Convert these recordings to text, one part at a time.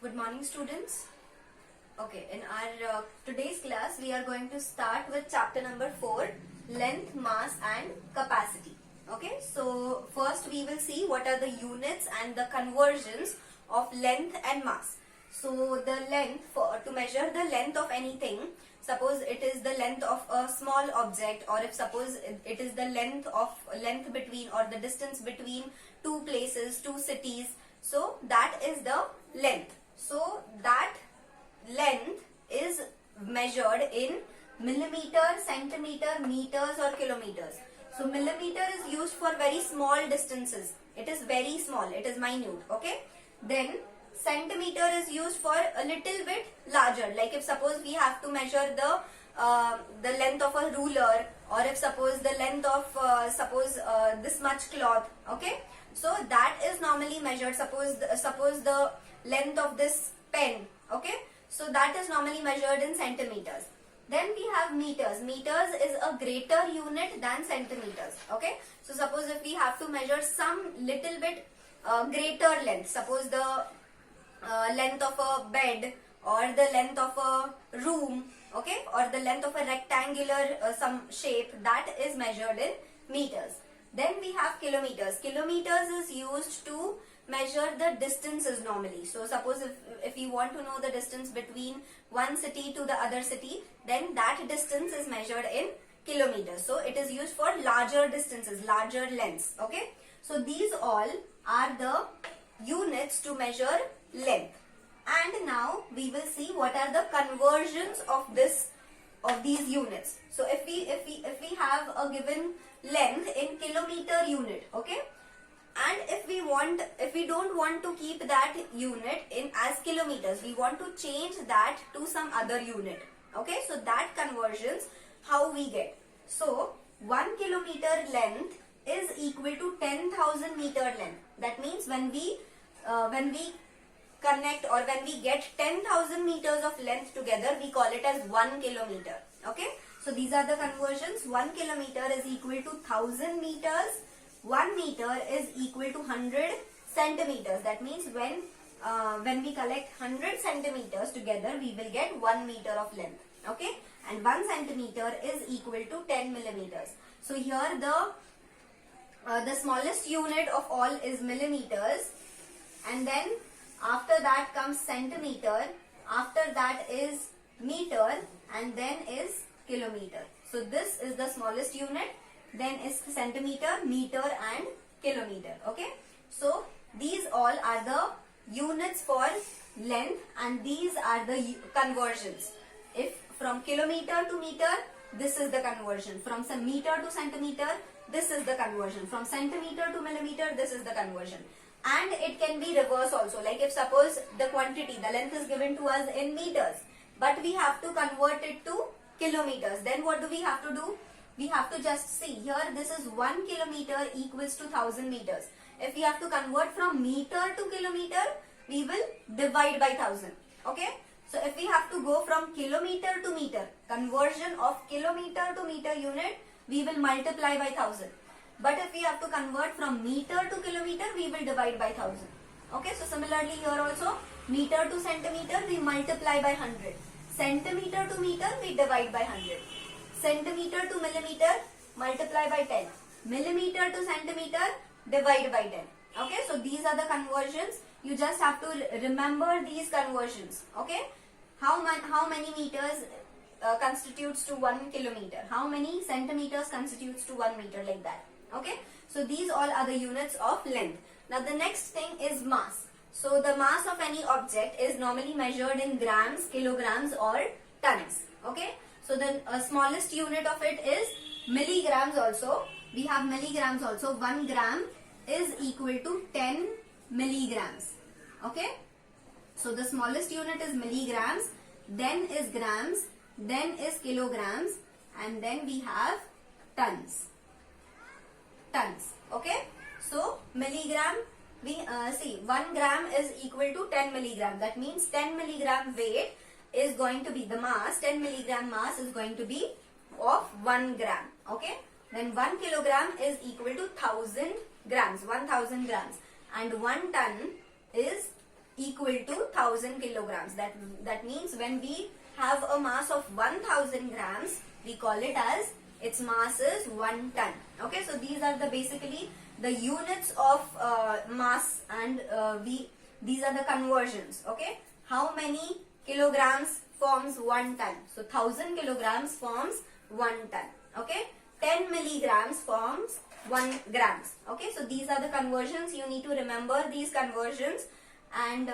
Good morning, students. Okay, in our today's class, we are going to start with chapter number 4, length, mass and capacity. Okay, so first we will see what are the units and the conversions of length and mass. So the length, to measure the length of anything, suppose it is the length of a small object, or if suppose it is the length between or the distance between two places, two cities, so that is the length. So that length is measured in millimeter, centimeter, meters or kilometers. So millimeter is used for very small distances. It is very small, it is minute, okay. Then centimeter is used for a little bit larger, like if suppose we have to measure the length of a ruler, or if suppose the length of this much cloth, okay. So that is normally measured. Suppose the length of this pen, okay. So that is normally measured in centimeters. Then we have meters. Meters is a greater unit than centimeters, okay. So suppose if we have to measure some little bit greater length, suppose the length of a bed, or the length of a room, okay, or the length of a rectangular some shape, that is measured in meters. Then we have kilometers. Kilometers is used to measure the distances normally. So suppose if you want to know the distance between one city to the other city, then that distance is measured in kilometers. So it is used for larger distances, larger lengths, okay. So these all are the units to measure length. And now we will see what are the conversions of these units. So if we have a given length in kilometer unit, okay, and if we don't want to keep that unit in as kilometers, we want to change that to some other unit, okay. So that conversions how we get. So 1 kilometer length is equal to 10,000 meter length. That means when we connect, or when we get 10,000 meters of length together, we call it as 1 kilometer, okay. So these are the conversions. 1 kilometer is equal to 1000 meters. 1 meter is equal to 100 centimeters. That means when we collect 100 centimeters together, we will get 1 meter of length, okay. And 1 centimeter is equal to 10 millimeters. So here the smallest unit of all is millimeters, and then after that comes centimeter, after that is meter, and then is kilometer. So this is the smallest unit, then is centimeter, meter and kilometer, okay. So these all are the units for length, and these are the conversions. If from kilometer to meter, this is the conversion. From some meter to centimeter, this is the conversion. From centimeter to millimeter, this is the conversion. And it can be reverse also. Like if suppose the quantity, the length is given to us in meters, but we have to convert it to kilometers. Then what do we have to do? We have to just see here, this is 1 kilometer equals to 1000 meters. If we have to convert from meter to kilometer, we will divide by 1000, okay. So if we have to go from kilometer to meter, conversion of kilometer to meter unit, we will multiply by 1000. But if we have to convert from meter to kilometer, we will divide by 1000. Okay, so similarly here also, meter to centimeter, we multiply by 100. Centimeter to meter, we divide by 100. Centimeter to millimeter, multiply by 10. Millimeter to centimeter, divide by 10. Okay, so these are the conversions. You just have to remember these conversions. Okay, how many meters constitutes to 1 kilometer? How many centimeters constitutes to 1 meter, like that? Okay, so these all are the units of length. Now the next thing is mass. So the mass of any object is normally measured in grams, kilograms or tons. Okay, so the smallest unit of it is milligrams also. We have milligrams also. 1 gram is equal to 10 milligrams. Okay, so the smallest unit is milligrams, then is grams, then is kilograms, and then we have tons. Okay, so milligram, we see 1 gram is equal to 10 milligram. That means 10 milligram weight is going to be the mass. 10 milligram mass is going to be of 1 gram, okay. Then 1 kilogram is equal to 1000 grams, 1000 grams, and 1 ton is equal to 1000 kilograms. That means when we have a mass of 1000 grams, we call it as its mass is 1 ton. Okay, so these are the basically the units of mass, and these are the conversions. Okay, how many kilograms forms 1 ton? So 1000 kilograms forms 1 ton. Okay, 10 milligrams forms 1 grams. Okay, so these are the conversions. You need to remember these conversions, and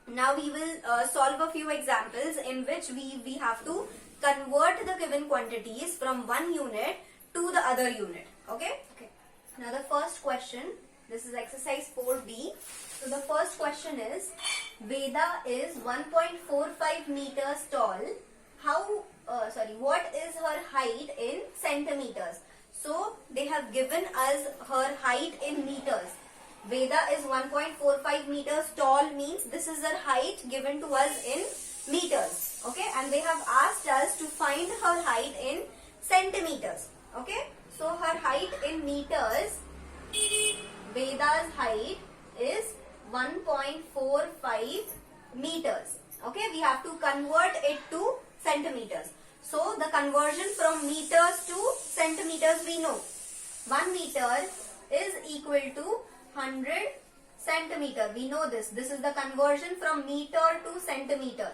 now we will solve a few examples in which we have to convert the given quantities from one unit to the other unit. Okay. Now the first question, this is exercise 4B. So the first question is, Veda is 1.45 meters tall. What is her height in centimeters? So they have given us her height in meters. Veda is 1.45 meters tall, means this is her height given to us in meters. Okay, and they have asked us to find her height in centimeters. Okay, so her height in meters, Veda's height is 1.45 meters. Okay, we have to convert it to centimeters. So the conversion from meters to centimeters we know. 1 meter is equal to 100 centimeter. We know this. This is the conversion from meter to centimeter.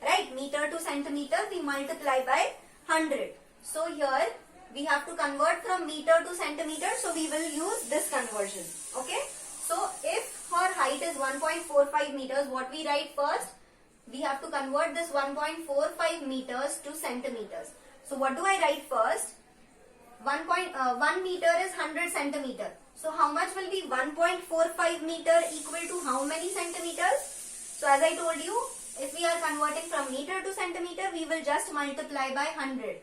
Right? Meter to centimeter we multiply by 100. So here we have to convert from meter to centimeter. So we will use this conversion. Okay? So if her height is 1.45 meters, what we write first? We have to convert this 1.45 meters to centimeters. So what do I write first? 1 meter is 100 centimeter. So how much will be 1.45 meter equal to how many centimeters? So as I told you, if we are converting from meter to centimeter, we will just multiply by 100.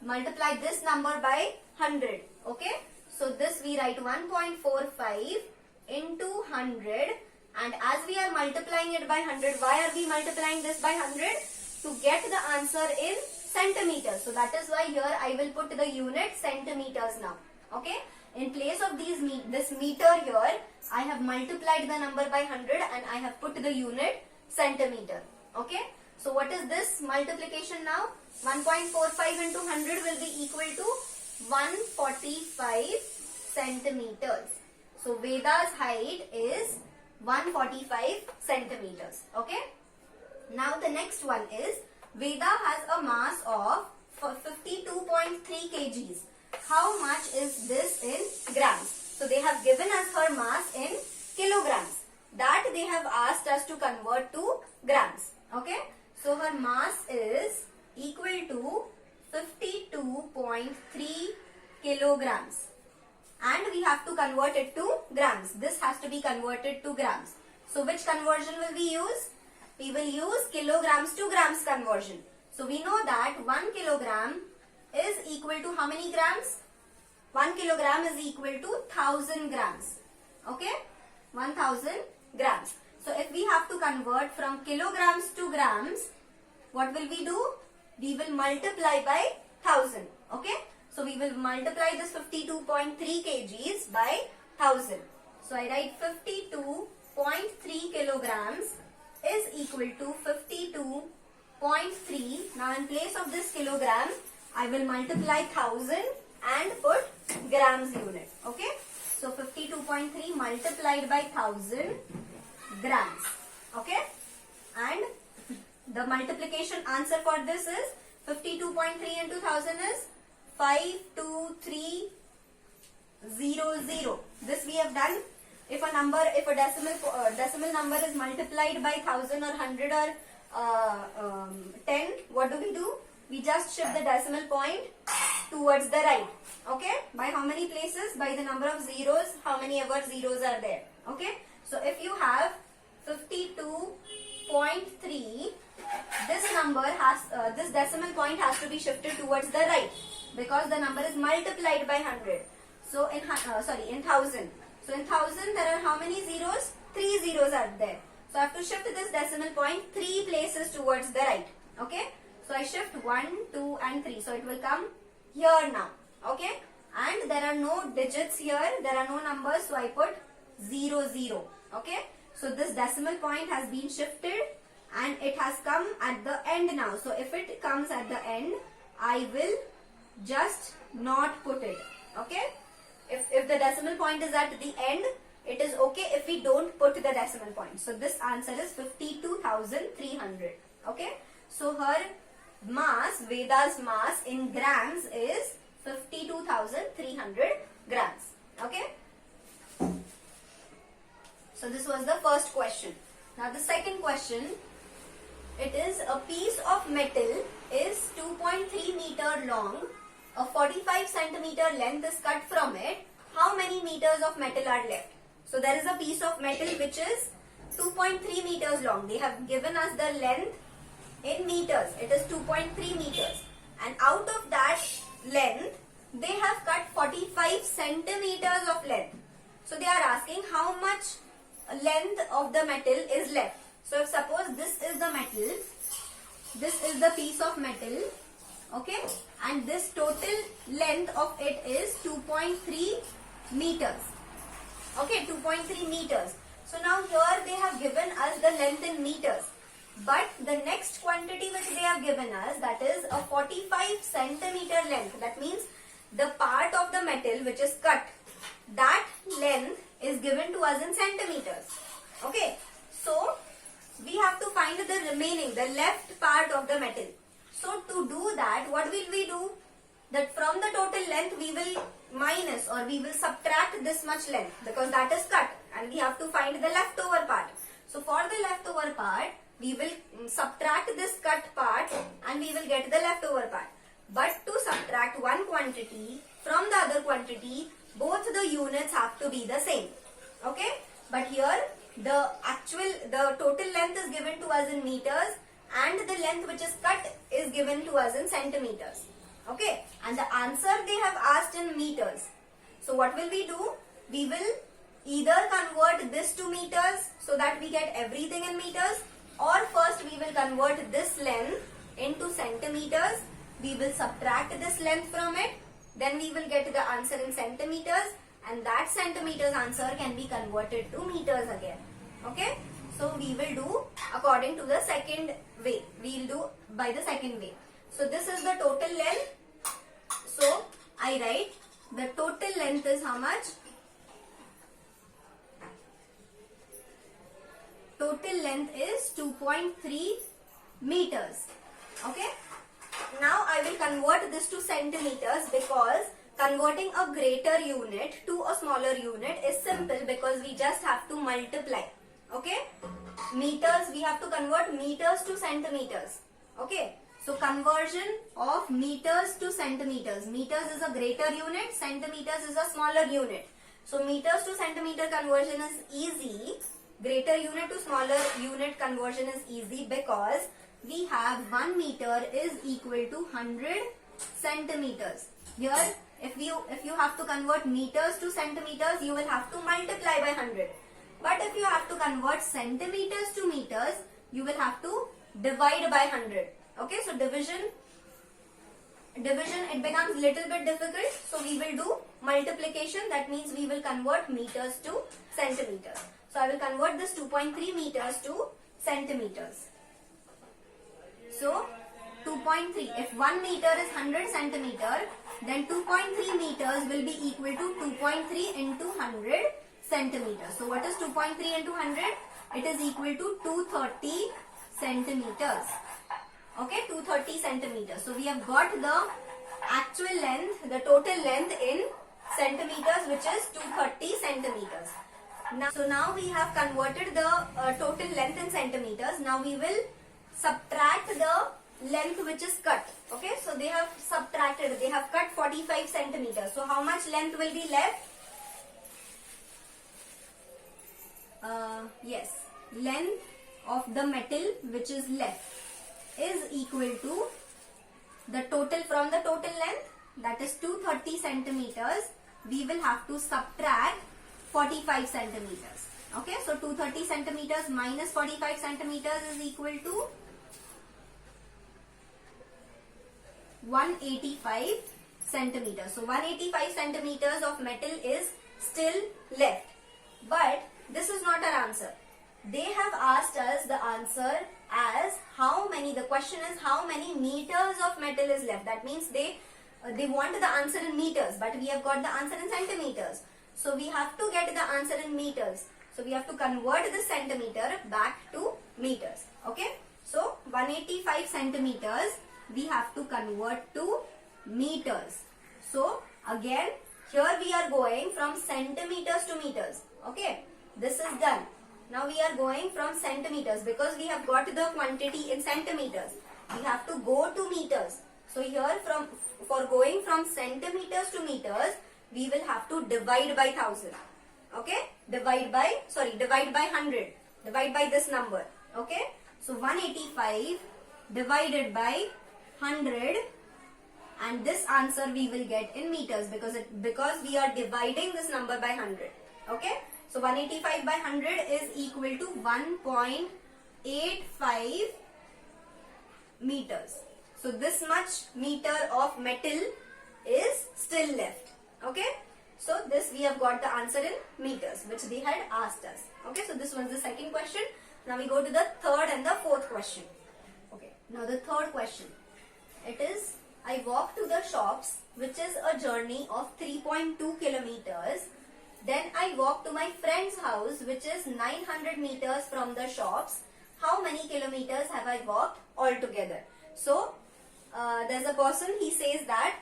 Multiply this number by 100. Okay. So this we write 1.45 into 100. And as we are multiplying it by 100, why are we multiplying this by 100? To get the answer in centimeters. So that is why here I will put the unit centimeters now. Okay. In place of this meter here, I have multiplied the number by 100 and I have put the unit centimeter. Okay. So what is this multiplication now? 1.45 into 100 will be equal to 145 centimeters. So Veda's height is 145 centimeters. Okay. Now the next one is, Veda has a mass of 52.3 kgs. How much is this in grams? So they have given us her mass in kilograms. That they have asked us to convert to grams. Okay. So her mass is equal to 52.3 kilograms. And we have to convert it to grams. This has to be converted to grams. So which conversion will we use? We will use kilograms to grams conversion. So we know that 1 kilogram is equal to how many grams? 1 kilogram is equal to 1000 grams. Okay? 1000 grams. So if we have to convert from kilograms to grams, what will we do? We will multiply by 1000. Okay? So we will multiply this 52.3 kgs by 1000. So I write 52.3 kilograms is equal to 52.3. Now in place of this kilogram, I will multiply 1000 and put grams unit. Okay. So 52.3 multiplied by 1000 grams. Okay. And the multiplication answer for this is 52.3 into 1000 is 52300. This we have done. If a decimal number is multiplied by 1000 or 100 or 10, what do? We just shift the decimal point towards the right. Okay. By how many places? By the number of zeros, how many ever zeros are there. Okay. So if you have 52.3, this number has this decimal point has to be shifted towards the right, because the number is multiplied by 100. So in 1000. So in 1000 there are how many zeros? 3 zeros are there. So I have to shift this decimal point 3 places towards the right. Okay. So I shift 1, 2 and 3. So it will come here now. Okay. And there are no digits here. There are no numbers. So I put 0, 0. Okay. So this decimal point has been shifted and it has come at the end now. So if it comes at the end, I will just not put it. Okay. If the decimal point is at the end, it is okay if we don't put the decimal point. So this answer is 52,300. Okay. So her mass, Veda's mass in grams is 52,300 grams. Okay. So this was the first question. Now the second question, it is a piece of metal is 2.3 meter long, a 45 centimeter length is cut from it. How many meters of metal are left? So there is a piece of metal which is 2.3 meters long. They have given us the length in meters. It is 2.3 meters. And out of that length, they have cut 45 centimeters of length. So they are asking how much length of the metal is left. So if suppose this is the metal, this is the piece of metal, okay, and this total length of it is 2.3 meters. Okay, 2.3 meters. So now here they have given us the length in meters. But the next quantity which they have given us, that is a 45 centimeter length. That means the part of the metal which is cut, that length is given to us in centimeters. Okay, so we have to find the remaining, the left part of the metal. So to do that, what will we do? That from the total length we will minus or we will subtract this much length because that is cut and we have to find the leftover part. So for the leftover part, we will subtract this cut part and we will get the leftover part. But to subtract one quantity from the other quantity, both the units have to be the same. Okay? But here the total length is given to us in meters and the length which is cut is given to us in centimeters. Okay? And the answer they have asked in meters. So what will we do? We will either convert this to meters so that we get everything in meters, or first we will convert this length into centimeters. We will subtract this length from it. Then we will get the answer in centimeters, and that centimeters answer can be converted to meters again. Okay? So we will do according to the second way. We will do by the second way. So this is the total length. So I write the total length is how much? Total length is 2.3 meters. Okay? Now I will convert this to centimeters because converting a greater unit to a smaller unit is simple because we just have to multiply. Okay? Meters, we have to convert meters to centimeters. Okay? So conversion of meters to centimeters. Meters is a greater unit, centimeters is a smaller unit. So meters to centimeter conversion is easy. Greater unit to smaller unit conversion is easy because we have 1 meter is equal to 100 centimeters. Here, if you have to convert meters to centimeters, you will have to multiply by 100. But if you have to convert centimeters to meters, you will have to divide by 100. Okay, so division it becomes little bit difficult. So we will do multiplication. That means we will convert meters to centimeters. So I will convert this 2.3 meters to centimeters. So 2.3, if 1 meter is 100 centimeter, then 2.3 meters will be equal to 2.3 into 100 centimeters. So what is 2.3 into 100? It is equal to 230 centimeters. Okay, 230 centimeters. So we have got the actual length, the total length in centimeters, which is 230 centimeters. Now we have converted the total length in centimeters. Now we will subtract the length which is cut. Okay, so they have subtracted, they have cut 45 centimeters. So how much length will be left? Yes, length of the metal which is left is equal to the total from the total length, that is 230 centimeters. We will have to subtract 45 centimeters. Okay, so 230 centimeters minus 45 centimeters is equal to 185 centimeters. So 185 centimeters of metal is still left. But this is not our answer. they have asked us the answer as how many, the question is how many meters of metal is left. That means they want the answer in meters, but we have got the answer in centimeters. So we have to get the answer in meters. So we have to convert the centimeter back to meters. Okay. So 185 centimeters we have to convert to meters. So again here we are going from centimeters to meters. Okay. This is done. Now we are going from centimeters because we have got the quantity in centimeters. We have to go to meters. So here for going from centimeters to meters, we will have to divide by 1000. Okay? Divide by 100. Divide by this number. Okay? So 185 divided by 100, and this answer we will get in meters because we are dividing this number by 100. Okay? So 185 by 100 is equal to 1.85 meters. So this much meter of metal is still left. Okay. So this we have got the answer in meters, which they had asked us. Okay. So this was the second question. Now we go to the third and the fourth question. Okay. Now the third question. It is, I walk to the shops, which is a journey of 3.2 kilometers. Then I walk to my friend's house, which is 900 meters from the shops. How many kilometers have I walked altogether? So, there's a person, he says that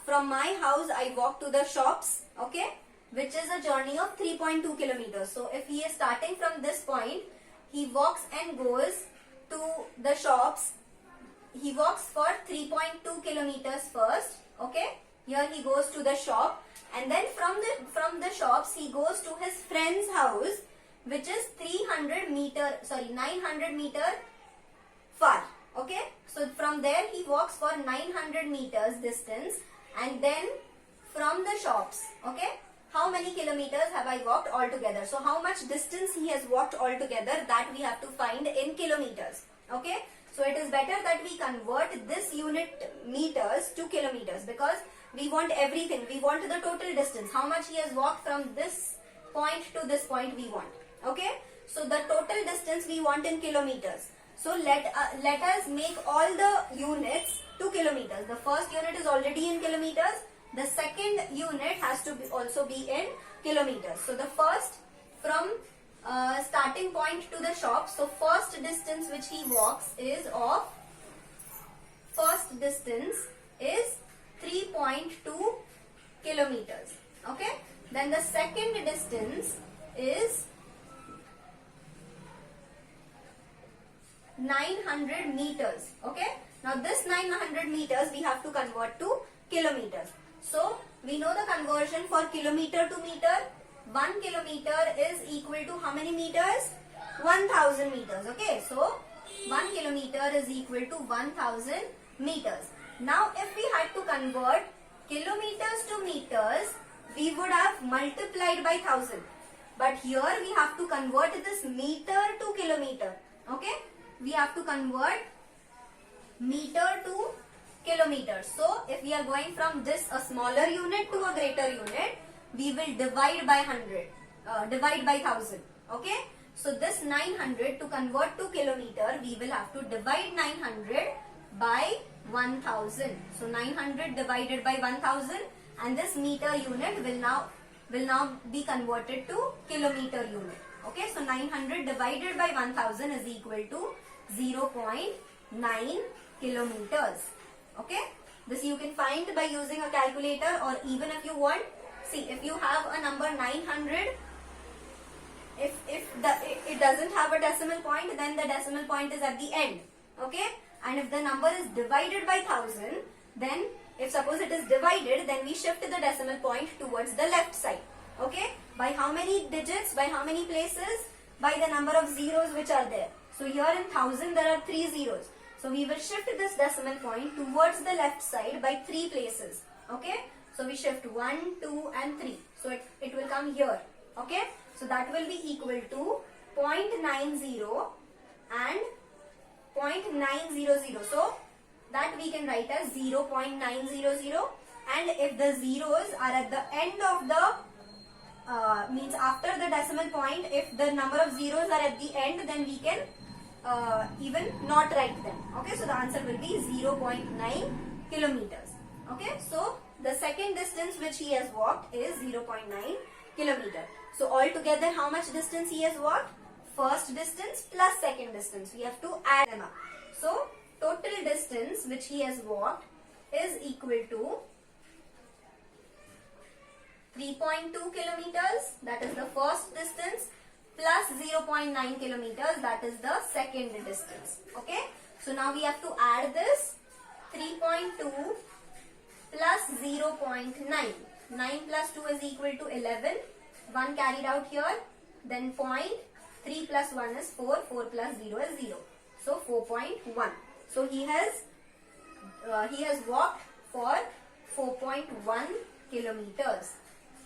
from my house I walk to the shops, okay, which is a journey of 3.2 kilometers. So, if he is starting from this point, he walks and goes to the shops. He walks for 3.2 kilometers first, okay. Here he goes to the shop. And then from the shops he goes to his friend's house, which is 900 meter far. Okay. So from there he walks for 900 meters distance, and then from the shops. Okay. How many kilometers have I walked altogether? So how much distance he has walked altogether, that we have to find in kilometers. Okay. So it is better that we convert this unit meters to kilometers because we want everything. We want the total distance. How much he has walked from this point to this point we want. Okay. So the total distance we want in kilometers. So let us make all the units to kilometers. The first unit is already in kilometers. The second unit has to also be in kilometers. So the first from starting point to the shop. So first distance which he walks is 3.2 kilometers. Okay. Then the second distance is 900 meters. Okay. Now this 900 meters we have to convert to kilometers. So we know the conversion for kilometer to meter. 1 kilometer is equal to how many meters? 1000 meters. Okay. So 1 kilometer is equal to 1000 meters. Now if we had to convert kilometers to meters, we would have multiplied by 1000. But here we have to convert this meter to kilometer. Okay. We have to convert meter to kilometer. So if we are going from this a smaller unit to a greater unit, we will divide by 1000. Okay. So this 900 to convert to kilometer, we will have to divide 900 by 1000. So 900 divided by 1000, and this meter unit will now be converted to kilometer unit. Okay. So 900 divided by 1000 is equal to 0.9 kilometers. Okay. This you can find by using a calculator, or even if you want, see, if you have a number 900, if it doesn't have a decimal point, then the decimal point is at the end. Okay. And if the number is divided by 1000, then if suppose it is divided, then we shift the decimal point towards the left side. Okay. By how many digits? By how many places? By the number of zeros which are there. So here in 1000 there are 3 zeros. So we will shift this decimal point towards the left side by 3 places. Okay. So we shift 1, 2 and 3. So it will come here. Okay. So that will be equal to 0.90 and 0.900. So that we can write as 0.900, and if the zeros are at the end of the means after the decimal point, if the number of zeros are at the end, then we can even not write them. Okay, so the answer will be 0.9 kilometers. Okay, so the second distance which he has walked is 0.9 kilometer. So altogether, how much distance he has walked? First distance plus second distance. We have to add them up. So total distance which he has walked is equal to 3.2 kilometers, that is the first distance, plus 0.9 kilometers, that is the second distance. Okay, so now we have to add this 3.2 plus 0.9. 9 plus 2 is equal to 11. 1 carried out here, then point. 3 plus 1 is 4. 4 plus 0 is 0. So 4.1. So he has walked for 4.1 kilometers.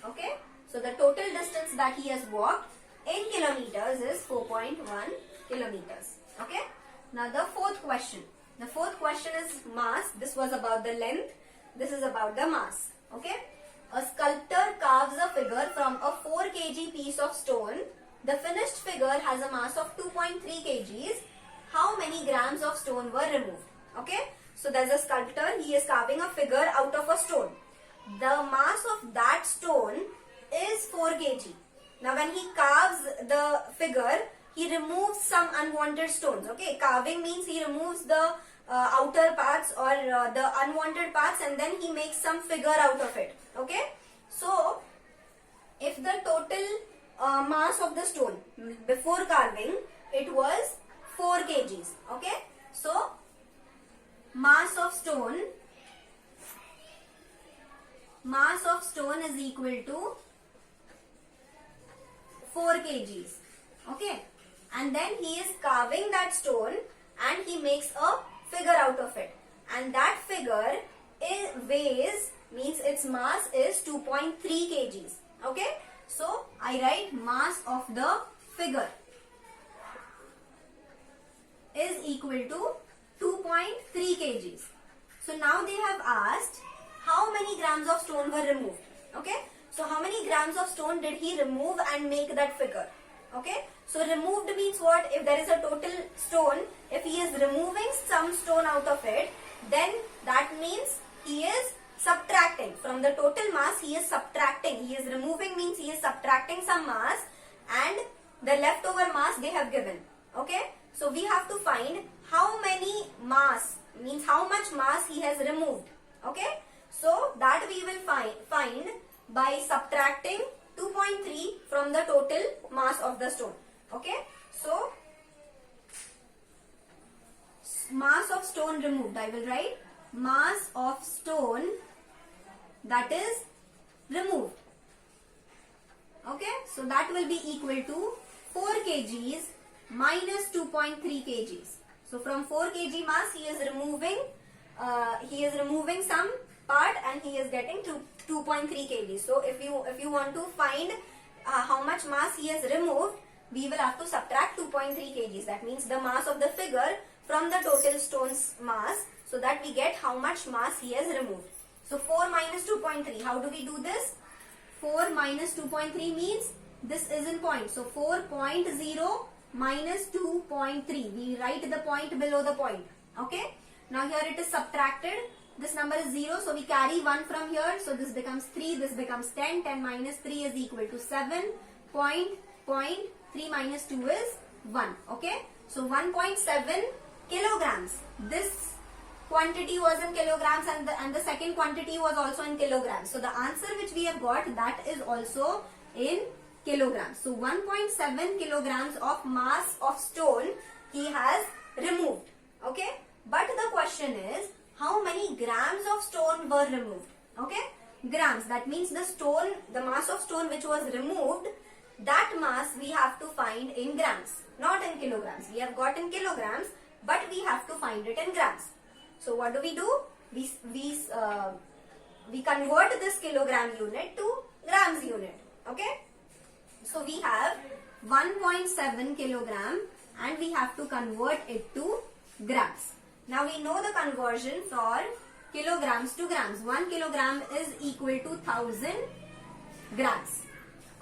Okay, so the total distance that he has walked in kilometers is 4.1 kilometers. Okay, now the fourth question. The fourth question is mass. This was about the length. This is about the mass. Okay, a sculptor carves a figure from a 4 kg piece of stone. The finished figure has a mass of 2.3 kgs. How many grams of stone were removed? Okay, so there's a sculptor. He is carving a figure out of a stone. The mass of that stone is 4 kg. Now when he carves the figure, he removes some unwanted stones. Okay, carving means he removes the outer parts or the unwanted parts, and then he makes some figure out of it. Okay, so if the total mass of the stone before carving, it was 4 kgs. Okay, so mass of stone is equal to 4 kgs. Okay, and then he is carving that stone and he makes a figure out of it, and that figure weighs, means its mass is 2.3 kgs. Okay, so I write mass of the figure is equal to 2.3 kgs. So now they have asked how many grams of stone were removed. Okay, so how many grams of stone did he remove and make that figure? Okay, so removed means what? If there is a total stone, if he is removing some stone out of it, then that means he is subtracting from the total mass. He is subtracting. He is removing means he is subtracting some mass, and the leftover mass they have given. Okay, so we have to find how many mass, means how much mass he has removed. Okay, so that we will find by subtracting 2.3 from the total mass of the stone. Okay, so mass of stone removed, I will write mass of stone that is removed. Okay, so that will be equal to 4 kgs minus 2.3 kgs. So from 4 kg mass he is removing some part and he is getting 2.3 kg. So if you want to find how much mass he has removed, we will have to subtract 2.3 kgs. That means the mass of the figure from the total stone's mass, so that we get how much mass he has removed. So 4 minus 2.3, how do we do this? 4 minus 2.3 means this is in point. So 4.0 minus 2.3. We write the point below the point. Okay. Now here it is subtracted. This number is 0. So we carry 1 from here. So this becomes 3. This becomes 10. 10 minus 3 is equal to 7. 3 minus 2 is 1. Okay. So 1.7 kilograms. This quantity was in kilograms and the second quantity was also in kilograms. So the answer which we have got, that is also in kilograms. So 1.7 kilograms of mass of stone he has removed. Okay. But the question is, how many grams of stone were removed? Okay. Grams. That means the stone, the mass of stone which was removed, that mass we have to find in grams, not in kilograms. We have got in kilograms, but we have to find it in grams. So what do? We convert this kilogram unit to grams unit. Okay. So we have 1.7 kilogram and we have to convert it to grams. Now we know the conversion for kilograms to grams. 1 kilogram is equal to 1000 grams.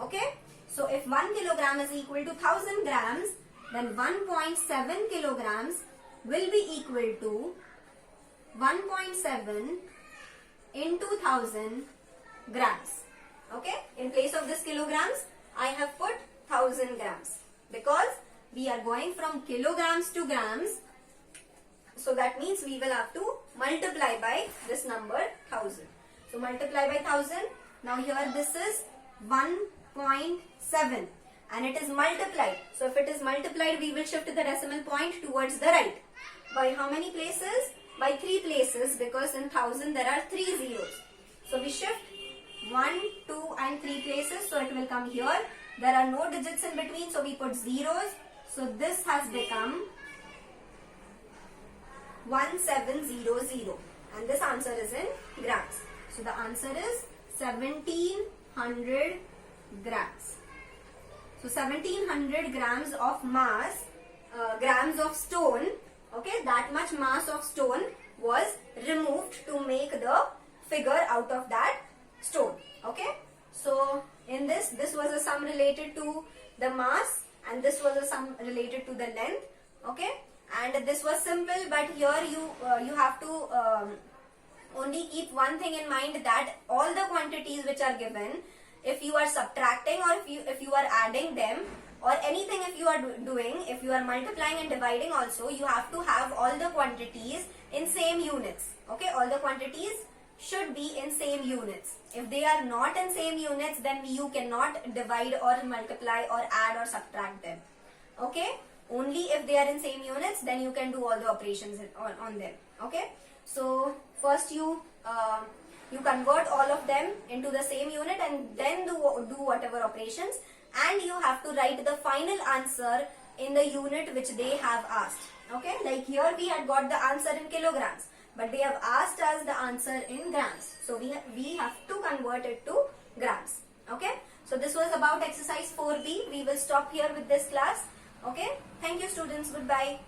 Okay. So if 1 kilogram is equal to 1000 grams, then 1.7 kilograms will be equal to 1.7 into 1000 grams. Okay. In place of this kilograms, I have put 1000 grams because we are going from kilograms to grams. So that means we will have to multiply by this number 1000. So multiply by 1000. Now here this is 1.7 and it is multiplied. So if it is multiplied, we will shift the decimal point towards the right. By how many places? By 3 places, because in 1000 there are 3 zeros. So we shift 1, 2 and 3 places. So it will come here. There are no digits in between, so we put zeros. So this has become 1700 and this answer is in grams. So the answer is 1700 grams. So 1700 grams of mass, grams of stone, okay, that much mass of stone was removed to make the figure out of that stone. Okay. So in this was a sum related to the mass and this was a sum related to the length. Okay. And this was simple, but here you have to only keep one thing in mind, that all the quantities which are given, if you are subtracting or if you are adding them or anything, if you are doing, if you are multiplying and dividing also, you have to have all the quantities in same units. Okay, all the quantities should be in same units. If they are not in same units, then you cannot divide or multiply or add or subtract them. Okay, only if they are in same units, then you can do all the operations on them. Okay, so first you convert all of them into the same unit and then do whatever operations, and you have to write the final answer in the unit which they have asked. Okay, like here we had got the answer in kilograms, but they have asked us the answer in grams. So we have to convert it to grams. Okay, so this was about exercise 4B. We will stop here with this class. Okay, thank you students. Goodbye.